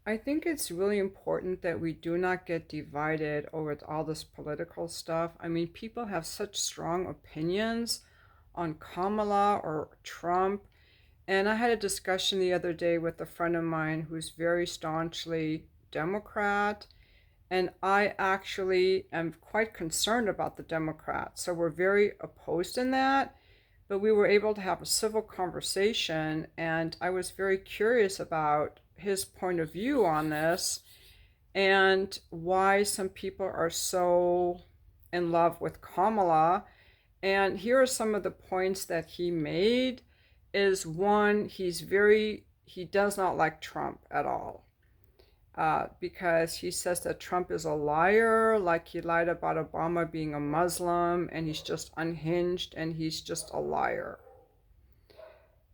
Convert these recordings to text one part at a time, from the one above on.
I think it's really important that we do not get divided over all this political stuff. I mean, people have such strong opinions on Kamala or Trump. And I had a discussion the other day with a friend of mine who's very staunchly Democrat. And I actually am quite concerned about the Democrats. So we're very opposed in that. But we were able to have a civil conversation, and I was very curious about his point of view on this and why some people are so in love with Kamala. And here are some of the points that he made. Is one, he does not like Trump at all, because he says that Trump is a liar, like he lied about Obama being a Muslim, and he's just unhinged and he's just a liar.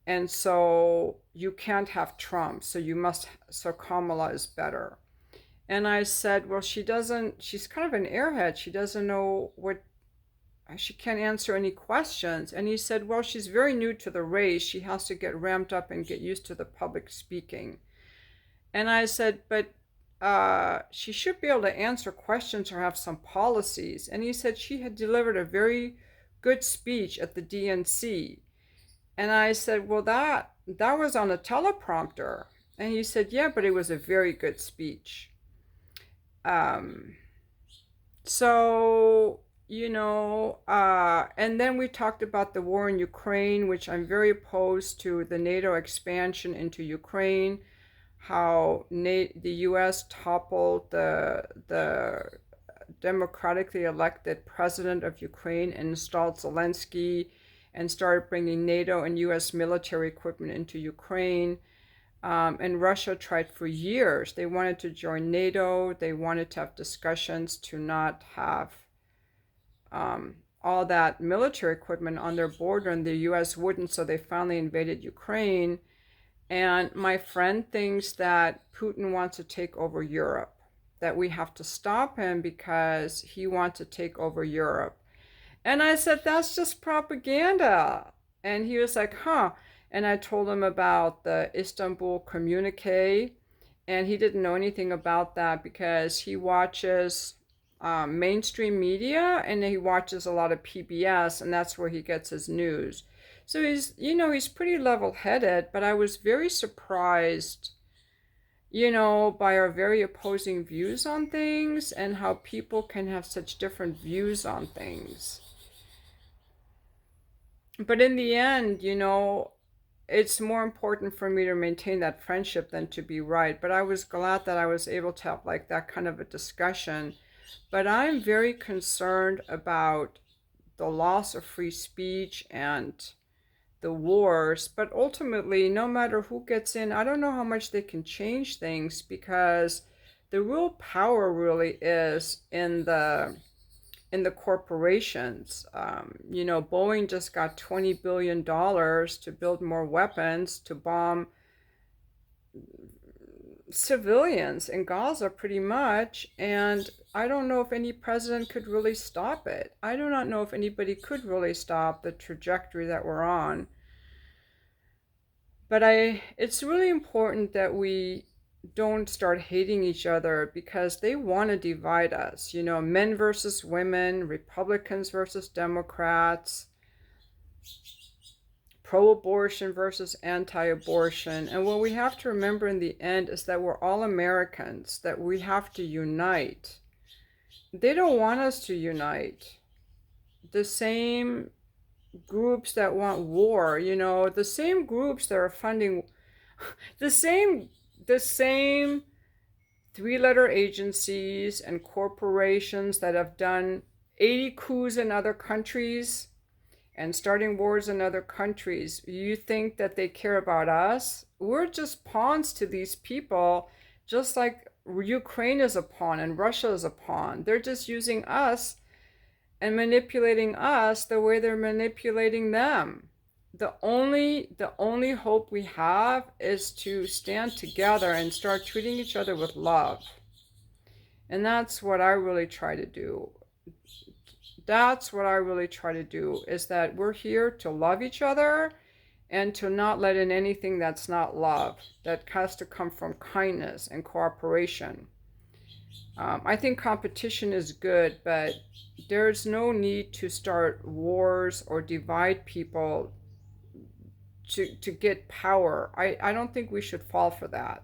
And so you can't have Trump, so Kamala is better. And I said, well, she's kind of an airhead. She doesn't know she can't answer any questions. And he said, well, she's very new to the race. She has to get ramped up and get used to the public speaking. And I said, but she should be able to answer questions or have some policies. And he said she had delivered a very good speech at the DNC. And I said, well, that was on a teleprompter. And he said, yeah, but it was a very good speech. Um, so, and then we talked about the war in Ukraine, which I'm very opposed to the NATO expansion into Ukraine, how the U.S. toppled the democratically elected president of Ukraine and installed Zelensky and started bringing NATO and U.S. military equipment into Ukraine. And Russia tried for years. They wanted to join NATO. They wanted to have discussions to not have all that military equipment on their border, and the U.S. wouldn't, so they finally invaded Ukraine. And my friend thinks that Putin wants to take over Europe, that we have to stop him because he wants to take over Europe. And I said, that's just propaganda. And he was like, huh. And I told him about the Istanbul communique, and he didn't know anything about that because he watches mainstream media and he watches a lot of PBS, and that's where he gets his news. So he's pretty level-headed, but I was very surprised, by our very opposing views on things and how people can have such different views on things. But in the end, it's more important for me to maintain that friendship than to be right. But I was glad that I was able to have like that kind of a discussion. But I'm very concerned about the loss of free speech and the wars. But ultimately, no matter who gets in, I don't know how much they can change things, because the real power really is in the corporations. Boeing just got $20 billion to build more weapons to bomb civilians in Gaza, pretty much. And I don't know if any president could really stop it. I do not know if anybody could really stop the trajectory that we're on. But it's really important that we don't start hating each other, because they want to divide us. Men versus women, Republicans versus Democrats, pro-abortion versus anti-abortion. And what we have to remember in the end is that we're all Americans, that we have to unite. They don't want us to unite. The same groups that want war, the same groups that are funding the same three-letter agencies and corporations that have done 80 coups in other countries and starting wars in other countries. You think that they care about us? We're just pawns to these people, just like Ukraine is a pawn and Russia is a pawn. They're just using us and manipulating us the way they're manipulating them. The only hope we have is to stand together and start treating each other with love. And that's what I really try to do. Is that we're here to love each other and to not let in anything that's not love, that has to come from kindness and cooperation. I think competition is good, but there's no need to start wars or divide people to get power. I don't think we should fall for that.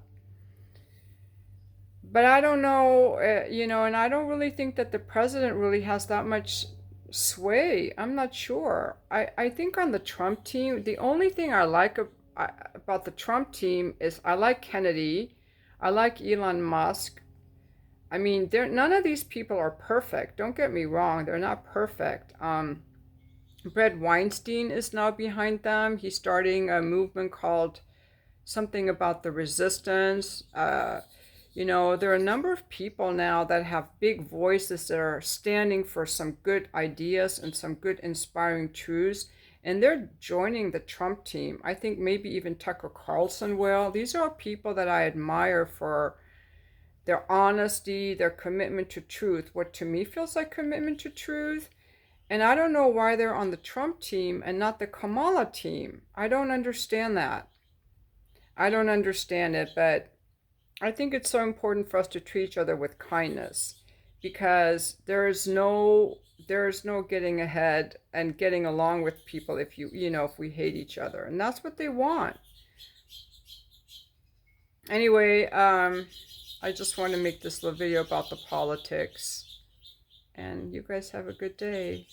But I don't know, and I don't really think that the president really has that much sway. I'm not sure. I think on the Trump team, the only thing I like about the Trump team is I like Kennedy, I like Elon Musk. I mean, none of these people are perfect. Don't get me wrong; they're not perfect. Brett Weinstein is now behind them. He's starting a movement called something about the resistance. There are a number of people now that have big voices that are standing for some good ideas and some good inspiring truths, and they're joining the Trump team. I think maybe even Tucker Carlson will. These are people that I admire for their honesty, their commitment to truth, what to me feels like commitment to truth. And I don't know why they're on the Trump team and not the Kamala team. I don't understand that. I don't understand it, but I think it's so important for us to treat each other with kindness, because there is no getting ahead and getting along with people if we hate each other, and that's what they want. Anyway, I just want to make this little video about the politics, and you guys have a good day.